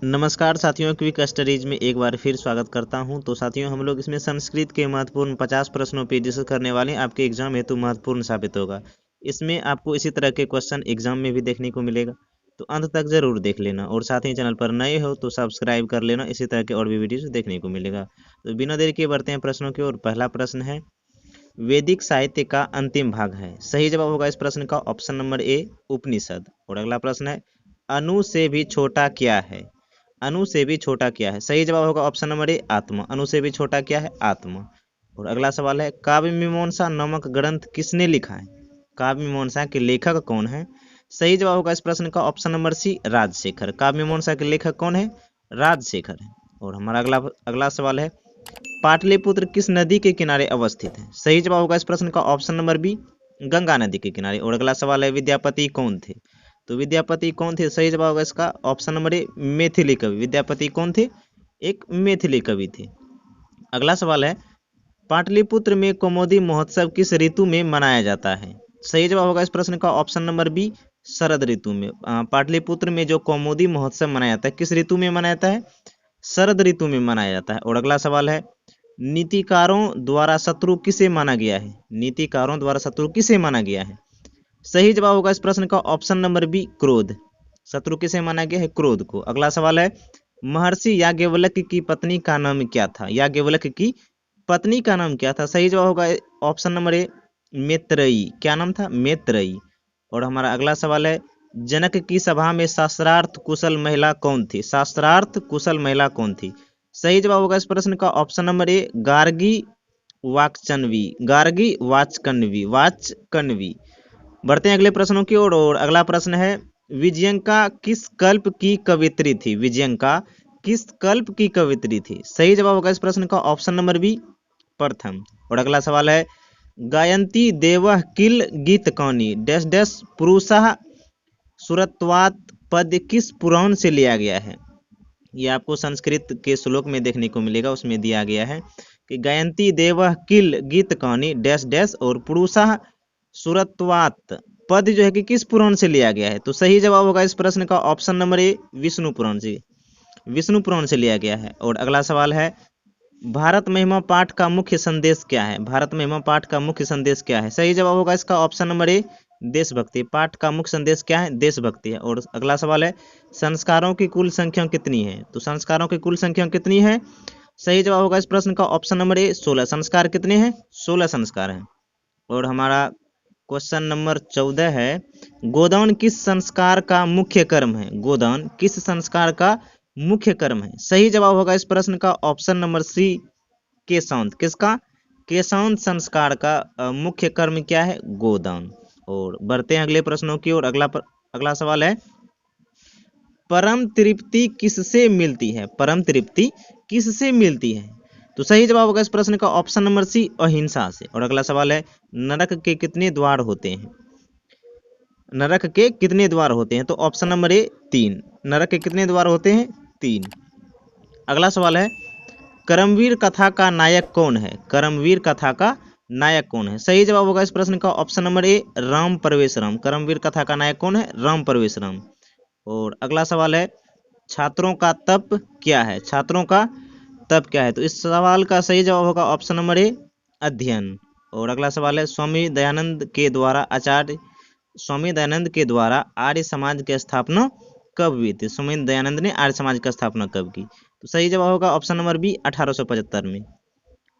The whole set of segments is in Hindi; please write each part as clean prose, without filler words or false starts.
नमस्कार साथियों, क्विक स्टडीज में एक बार फिर स्वागत करता हूं। तो साथियों, हम लोग इसमें संस्कृत के महत्वपूर्ण 50 प्रश्नों पे डिस्कस करने वाले हैं। आपके एग्जाम हेतु महत्वपूर्ण साबित होगा। इसमें आपको इसी तरह के क्वेश्चन एग्जाम में भी देखने को मिलेगा, तो अंत तक जरूर देख लेना। और साथ ही चैनल पर नए हो तो सब्सक्राइब कर लेना, इसी तरह के और भी वीडियोज देखने को मिलेगा। तो बिना देरी के बढ़ते हैं प्रश्नों की ओर। पहला प्रश्न है, वैदिक साहित्य का अंतिम भाग है। सही जवाब होगा इस प्रश्न का ऑप्शन नंबर ए, उपनिषद। और अगला प्रश्न है, अणु से भी छोटा क्या है। अणु से भी छोटा क्या है। सही जवाब होगा ऑप्शन नंबर ए, आत्मा। अणु से भी छोटा क्या है, आत्मा। और अगला सवाल है, काव्य मीमांसा नामक ग्रंथ किसने लिखा है। काव्य मीमांसा के लेखक कौन है। सही जवाब होगा इस प्रश्न का ऑप्शन नंबर सी, राजशेखर। काव्य मीमांसा के लेखक कौन है, राजशेखर है। और हमारा अगला सवाल है, पाटलिपुत्र किस नदी के किनारे अवस्थित है। सही जवाब होगा इस प्रश्न का ऑप्शन नंबर बी, गंगा नदी के किनारे। और अगला सवाल है, विद्यापति कौन थे। तो विद्यापति कौन थे। सही जवाब होगा इसका ऑप्शन नंबर ए, मैथिली कवि। विद्यापति कौन थे, एक मैथिली कवि थे। अगला सवाल है, पाटलिपुत्र में कौमुदी महोत्सव किस ऋतु में मनाया जाता है। सही जवाब होगा इस प्रश्न का ऑप्शन नंबर बी, शरद ऋतु में। पाटलिपुत्र में जो कौमुदी महोत्सव मनाया जाता है किस ऋतु में मनाया जाता है, शरद ऋतु में मनाया जाता है। और अगला सवाल है, नीतिकारों द्वारा शत्रु किसे माना गया है। नीतिकारों द्वारा शत्रु किसे माना गया है। सही जवाब होगा इस प्रश्न का ऑप्शन नंबर बी, क्रोध। शत्रु किसे माना गया है, क्रोध को। अगला सवाल है, महर्षि याज्ञवल्क्य की पत्नी का नाम क्या था। याज्ञवल्क्य की पत्नी का नाम क्या था। सही जवाब होगा ऑप्शन नंबर ए, मैत्रेयी। क्या नाम था, मैत्रेयी। और हमारा अगला सवाल है, जनक की सभा में शास्त्रार्थ कुशल महिला कौन थी। शास्त्रार्थ कुशल महिला कौन थी। सही जवाब होगा इस प्रश्न का option number A, Gargi Vachaknavi. Gargi Vachaknavi. बढ़ते हैं अगले प्रश्नों की ओर। और अगला प्रश्न है, विजयंका किस कल्प की कवित्री थी। विजयंका किस कल्प की कवित्री थी। सही जवाब होगा इस प्रश्न का ऑप्शन नंबर बी, प्रथम। और अगला सवाल है, गायंती देवः किल गीत कौनी डैश डैश पुरुषः सुरत्वात् पद किस पुराण से लिया गया है। ये आपको संस्कृत के श्लोक में देखने को मिलेगा। उसमें दिया गया है कि गायंती देवः किल गीत कौनी डैश डैश और पुरुषः सुरत्वात् पद जो है कि किस पुराण से लिया गया है। तो सही जवाब होगा इस प्रश्न का ऑप्शन नंबर ए, विष्णु पुराण से। विष्णु पुराण से लिया गया है। और अगला सवाल है, भारत महिमा पाठ का मुख्य संदेश क्या है। भारत महिमा पाठ का मुख्य संदेश क्या है। सही जवाब होगा इसका ऑप्शन नंबर ए, देशभक्ति। पाठ का मुख्य संदेश क्या है, देशभक्ति है। और अगला सवाल है, संस्कारों की कुल संख्या कितनी है। तो संस्कारों की कुल संख्या कितनी है। सही जवाब होगा इस प्रश्न का ऑप्शन नंबर ए, 16। संस्कार कितने हैं, 16 संस्कार हैं। और हमारा क्वेश्चन नंबर 14 है, गोदान किस संस्कार का मुख्य कर्म है। गोदान किस संस्कार का मुख्य कर्म है। सही जवाब होगा इस प्रश्न का ऑप्शन नंबर सी, केशांत। किसका, केशांत संस्कार का मुख्य कर्म क्या है, गोदान। और बढ़ते हैं अगले प्रश्नों की ओर। अगला सवाल है, परम तृप्ति किससे मिलती है। परम तृप्ति किससे मिलती है। तो सही जवाब होगा इस प्रश्न का ऑप्शन नंबर सी, अहिंसा से। और अगला सवाल है, नरक के कितने द्वार होते हैं। नरक के कितने द्वार होते हैं। तो ऑप्शन नंबर ए, 3। नरक के कितने द्वार होते हैं, 3। अगला सवाल है, कर्मवीर कथा का नायक कौन है। कर्मवीर कथा का नायक कौन है। सही जवाब होगा इस प्रश्न का ऑप्शन नंबर ए, राम परवेशराम। कर्मवीर कथा का नायक कौन है, राम परवेशराम। और अगला सवाल है, छात्रों का तप क्या है। छात्रों का तप क्या है। तो इस सवाल का सही जवाब होगा ऑप्शन नंबर ए, अध्ययन। और अगला सवाल है, स्वामी दयानंद के द्वारा आर्य समाज की स्थापना कब हुई थी। स्वामी दयानंद ने आर्य समाज की स्थापना कब की। तो सही जवाब होगा ऑप्शन नंबर बी, 1875 में।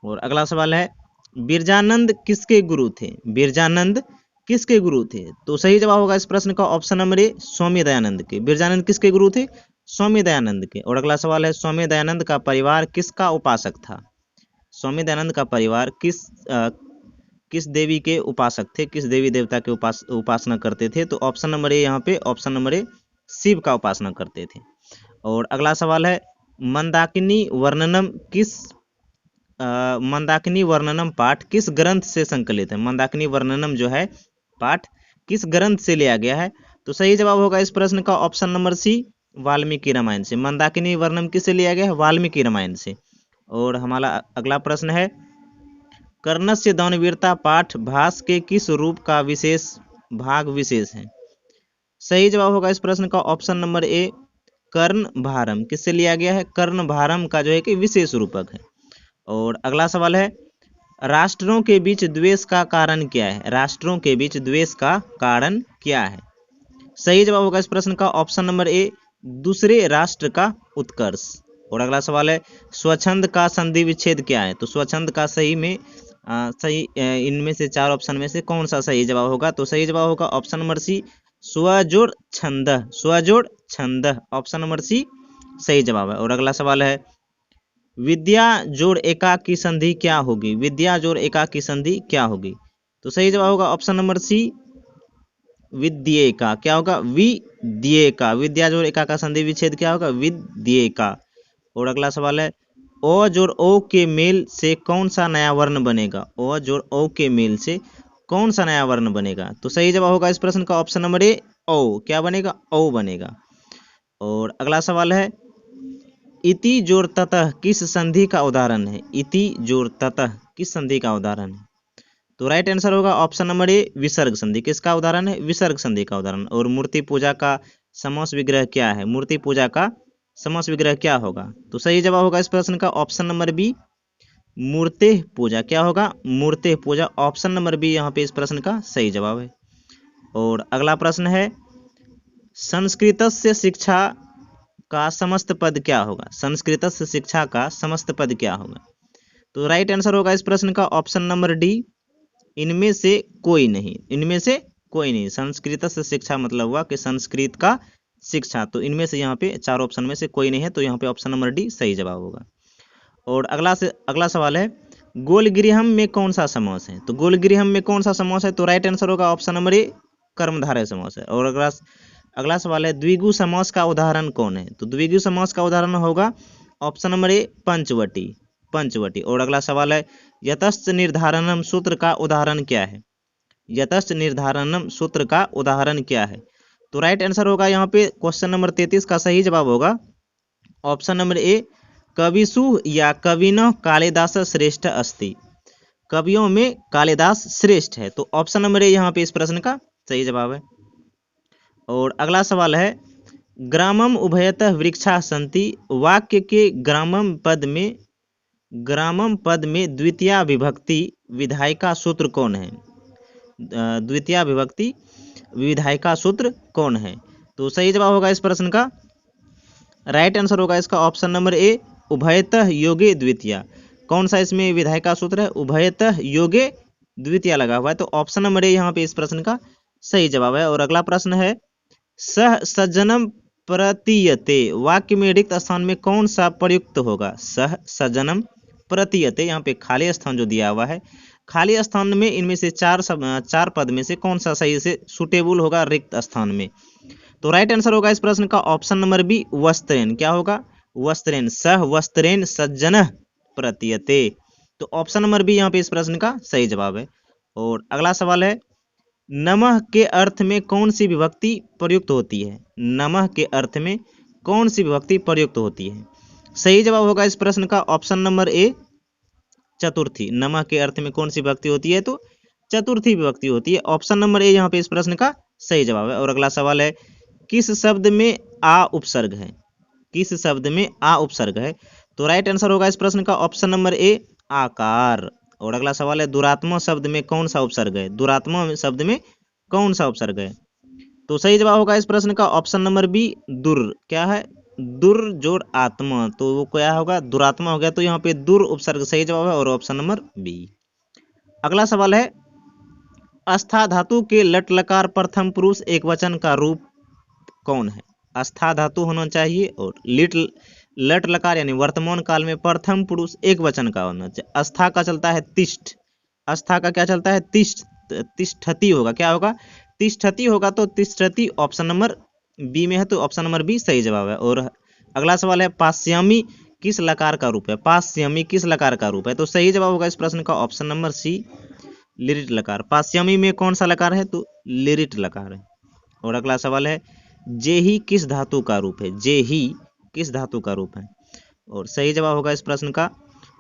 और अगला सवाल है, बिरजानंद किसके गुरु थे। बिरजानंद किसके गुरु थे। तो सही जवाब होगा इस प्रश्न का ऑप्शन नंबर ए, स्वामी दयानंद के। बिरजानंद किसके गुरु थे, स्वामी दयानंद के। और अगला सवाल है, स्वामी दयानंद का परिवार किसका उपासक था। स्वामी दयानंद का परिवार किस देवी के उपासक थे, किस देवी देवता के उपासना करते थे। तो ऑप्शन नंबर ए, यहाँ पे ऑप्शन नंबर ए, शिव का उपासना करते थे। और अगला सवाल है, मंदाकिनी वर्णनम पाठ किस ग्रंथ से संकलित है। मंदाकिनी वर्णनम जो है पाठ किस ग्रंथ से लिया गया है। तो सही जवाब होगा इस प्रश्न का option number C, Valmiki Ramayana से। मंदाकिनी वर्णनम किससे लिया गया है, वाल्मीकि रामायण से। और हमारा अगला प्रश्न है, कर्णस्य दानवीरता पाठ भास के किस रूप का भाग विशेष है। सही जवाब होगा इस प्रश्न का ऑप्शन नंबर ए, कर्णभारम किससे लिया गया है? कर्णभारम का जो है कि विशेष रूपक है। और अगला सवाल है, राष्ट्रों के बीच द्वेष का कारण क्या है? राष्ट्रों के बीच द्वेष का कारण क्या है? सही जवाब होगा इस प्रश्न का ऑप्शन नंबर ए, दूसरे राष्ट्र का उत्कर्ष। और अगला सवाल है, स्वच्छंद का संधि विच्छेद क्या है? तो स्वच्छंद का सही में इनमें से चार ऑप्शन में से कौन सा सही जवाब होगा? तो सही जवाब होगा ऑप्शन नंबर सी, स्वजोड़ छंद। स्वजोड़ छंद ऑप्शन नंबर सी सही जवाब है। और अगला सवाल है, विद्या जोड़ एका की संधि क्या होगी? विद्या जोड़ एका की संधि क्या होगी? तो सही जवाब होगा ऑप्शन नंबर सी, विद्येका। क्या होगा? विद्येका। विद्या जोड़ एका का संधि विच्छेद क्या होगा? विद्येका। और अगला सवाल है, ओ जोड़ ओ के मेल से कौन सा नया वर्ण बनेगा? ओ जोड़ ओ के मेल से कौन सा नया वर्ण बनेगा? तो सही जवाब होगा इस प्रश्न का ऑप्शन नंबर ए, ओ। क्या बनेगा? ओ बनेगा। और अगला सवाल है, इति जोड़ ततः किस संधि का उदाहरण है? इति जोड़ ततः किस संधि का उदाहरण है? तो राइट आंसर होगा ऑप्शन नंबर ए, विसर्ग संधि। किसका उदाहरण है? विसर्ग संधि का उदाहरण। और मूर्ति पूजा का समस्त विग्रह क्या है? मूर्ति पूजा का समस्त विग्रह क्या होगा? तो सही जवाब होगा इस प्रश्न का ऑप्शन नंबर बी, मूर्ते पूजा। क्या होगा? मूर्ते पूजा। ऑप्शन नंबर बी यहाँ पे इस प्रश्न का सही जवाब है। और अगला प्रश्न है, संस्कृतस्य शिक्षा का समस्त पद क्या होगा? संस्कृतस्य शिक्षा का समस्त पद क्या होगा? तो राइट आंसर होगा इस प्रश्न का ऑप्शन नंबर डी, इनमें से कोई नहीं। इनमें से कोई नहीं। संस्कृतस्य शिक्षा मतलब हुआ कि संस्कृत का शिक्षा। तो इनमें से यहाँ पे चार ऑप्शन में से कोई नहीं है, तो यहाँ पे ऑप्शन नंबर डी सही जवाब होगा। और अगला सवाल है, गोलगृहम में कौन सा समास है? तो गोलगृहम में कौन सा समास है? तो राइट आंसर होगा ऑप्शन नंबर ए, कर्मधारय समास है। और अगला सवाल है, द्विगु समास का उदाहरण कौन है? तो द्विगु समास का उदाहरण होगा option number A, Panchavati. Panchavati. और अगला सवाल है, यतश्च निर्धारणम सूत्र का उदाहरण क्या है? यतश्च निर्धारणम सूत्र का उदाहरण क्या है? तो राइट आंसर होगा यहाँ पे क्वेश्चन नंबर 33 का सही जवाब होगा ऑप्शन नंबर ए, कविसु या कविनः कालिदास श्रेष्ठ अस्ति। कवियों में कालिदास श्रेष्ठ है। तो ऑप्शन नंबर ए यहाँ पे इस प्रश्न का सही जवाब है। और अगला सवाल है, ग्रामम उभयतः वृक्षा सन्ति वाक्य के ग्रामम पद में द्वितीया विभक्ति विधायिका सूत्र कौन है? द्वितीया विभक्ति विधायिका सूत्र कौन है? तो सही जवाब होगा इस प्रश्न का, राइट आंसर होगा इसका ऑप्शन नंबर ए, उभयतः योगे द्वितीया। कौन सा इसमें विधायिका सूत्र है? उभयतः योगे द्वितीया लगा हुआ है। तो ऑप्शन नंबर ए यहाँ पे इस प्रश्न का सही जवाब है। और अगला प्रश्न है, सह सज्जनम प्रतीयते वाक्य में रिक्त स्थान में कौन सा प्रयुक्त होगा? सह सज्जनम प्रतीयते, यहाँ पे खाली स्थान जो दिया हुआ है, खाली स्थान में इनमें से चार पद में से कौन सा सही से सुटेबल होगा रिक्त स्थान में? तो राइट आंसर होगा इस प्रश्न का ऑप्शन नंबर बी, वस्त्रेण। क्या होगा? वस्त्रेण। सह वस्त्रेण सज्जनः प्रतीयते। तो ऑप्शन नंबर बी यहाँ पे इस प्रश्न का सही जवाब है। और अगला सवाल है, नमः के अर्थ में कौन सी विभक्ति प्रयुक्त होती है? नमः के अर्थ में कौन सी विभक्ति प्रयुक्त होती है? सही जवाब होगा इस प्रश्न का ऑप्शन नंबर ए, चतुर्थी। नमः के अर्थ में कौन सी विभक्ति होती है? तो चतुर्थी विभक्ति होती है। ऑप्शन नंबर ए यहाँ पे इस प्रश्न का सही जवाब है। और अगला सवाल है, किस शब्द में आ उपसर्ग है? किस शब्द में आ उपसर्ग है? तो राइट आंसर होगा इस प्रश्न का ऑप्शन नंबर ए, आकार। और अगला सवाल है, दुरात्मा शब्द में कौन सा उपसर्ग है? दुरात्मा शब्द में कौन सा उपसर्ग है? तो सही जवाब होगा इस प्रश्न का ऑप्शन नंबर बी, दुर। क्या है? दुर जोड़ आत्मा। तो वो क्या होगा? दुरात्मा हो गया। तो यहाँ पे दुर उपसर्ग सही जवाब है। और ऑप्शन नंबर बी। अगला सवाल है, अस्था धातु के लट लकार प्रथम पुरुष एक वचन का रूप कौन है? अस्था धातु होना चाहिए और लट लकार यानी वर्तमान काल में प्रथम पुरुष एक वचन का होना चाहिए। अस्था का चलता है तिष्ठ। अस्था का क्या चलता है? तिष्ठति होगा। क्या होगा? तिष्ठति होगा। तो तिष्ठति ऑप्शन नंबर बी में है। तो ऑप्शन नंबर बी सही जवाब है। और अगला सवाल है, पाश्यामी किस लकार का रूप है? पाश्यामी किस लकार का रूप है? तो सही जवाब होगा इस प्रश्न का ऑप्शन नंबर सी, लिरिट लकार। पाश्यामी में कौन सा लकार है? तो लिरिट लकार है। और अगला सवाल है, जेही किस धातु का रूप है? जेही किस धातु का रूप है? और सही जवाब होगा इस प्रश्न का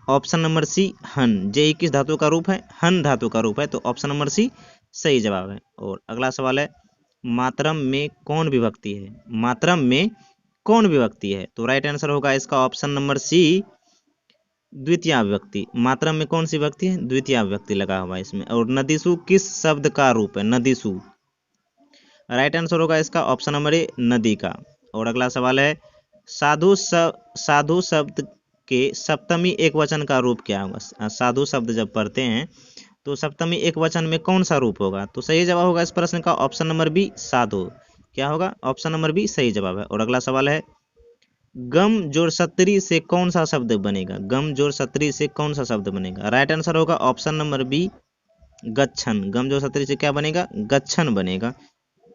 ऑप्शन नंबर सी, हन। जेही किस धातु का रूप है? हन धातु का रूप है। तो ऑप्शन नंबर सी सही जवाब है। और अगला सवाल है, मातरम में कौन विभक्ति है? मातरम में कौन विभक्ति है? तो राइट आंसर होगा इसका ऑप्शन नंबर सी, द्वितीय विभक्ति। मातरम में कौन सी विभक्ति है? द्वितीय विभक्ति लगा हुआ है इसमें। और नदीसु किस शब्द का रूप है? नदीसु। राइट आंसर होगा इसका ऑप्शन नंबर ए, नदी का। और अगला सवाल है, साधु शब्द के सप्तमी एक वचन का रूप क्या होगा? साधु शब्द जब पढ़ते हैं तो सप्तमी एक वचन में कौन सा रूप होगा? तो सही जवाब होगा इस प्रश्न का ऑप्शन नंबर बी, साधु। क्या होगा? ऑप्शन नंबर बी सही जवाब है। और अगला सवाल है, गम जोड़ सत्री से कौन सा शब्द बनेगा? गम जोड़ सत्री से कौन सा शब्द बनेगा? राइट आंसर होगा ऑप्शन नंबर बी, गच्छन। गम जोड़ सत्री से क्या बनेगा? गच्छन बनेगा।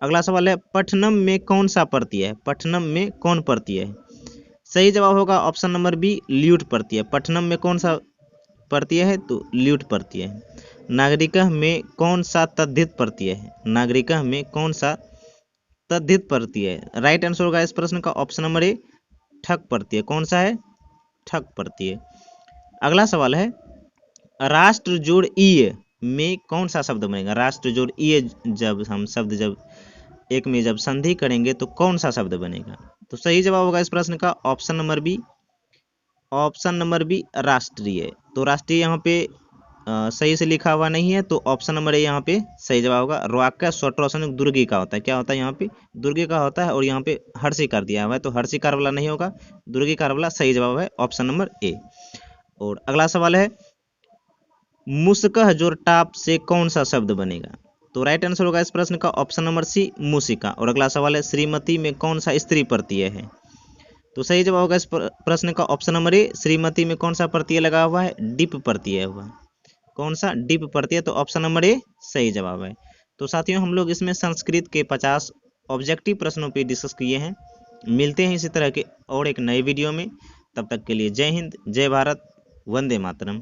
अगला सवाल है, पठनम में कौन सा प्रत्यय है? पठनम में कौन प्रत्यय है? सही जवाब होगा ऑप्शन नंबर बी, ल्यूट प्रत्यय। पठनम में कौन सा प्रत्यय है? तो ल्यूट प्रत्यय है। नागरिकः में कौन सा तद्धित प्रत्यय है? नागरिकः में कौन सा तद्धित प्रत्यय है? राइट आंसर होगा इस प्रश्न का ऑप्शन नंबर ए, ठक प्रत्यय। कौन सा है? ठक प्रत्यय। अगला सवाल है, राष्ट्र जोड़ ईय में कौन सा शब्द बनेगा? राष्ट्र जोड़ ईय जब हम शब्द जब एक में जब संधि करेंगे तो कौन सा शब्द बनेगा? तो सही जवाब होगा इस प्रश्न का option number B, option number B, राष्ट्रीय। तो राष्ट्रीय यहाँ पे सही से लिखा हुआ नहीं है, तो ऑप्शन नंबर ए यहाँ पे सही जवाब होगा। रोआका स्वट्रोसन दुर्गी का होता है। क्या होता है? यहाँ पे दुर्गी का होता है और यहाँ पे हर्षिकार दिया हुआ है, तो हर्षिकार वाला नहीं होगा, दुर्गीकार वाला सही जवाब है ऑप्शन नंबर ए। और अगला सवाल है, मुस्कह जोड़ टाप से कौन सा शब्द बनेगा? तो राइट आंसर होगा इस प्रश्न का ऑप्शन नंबर सी, मूसिका। और अगला सवाल है, श्रीमती में कौन सा स्त्री प्रत्यय है? तो सही जवाब होगा इस प्रश्न का ऑप्शन नंबर ए, श्रीमती में कौन सा प्रत्यय लगा हुआ है? डिप प्रत्यय हुआ। कौन सा? डिप प्रत्यय। तो ऑप्शन नंबर ए सही जवाब है। तो साथियों, हम लोग इसमें संस्कृत के 50 ऑब्जेक्टिव प्रश्नों पे डिस्कस किए हैं। मिलते हैं इसी तरह के और एक नए वीडियो में। तब तक के लिए जय हिंद, जय भारत, वंदे मातरम।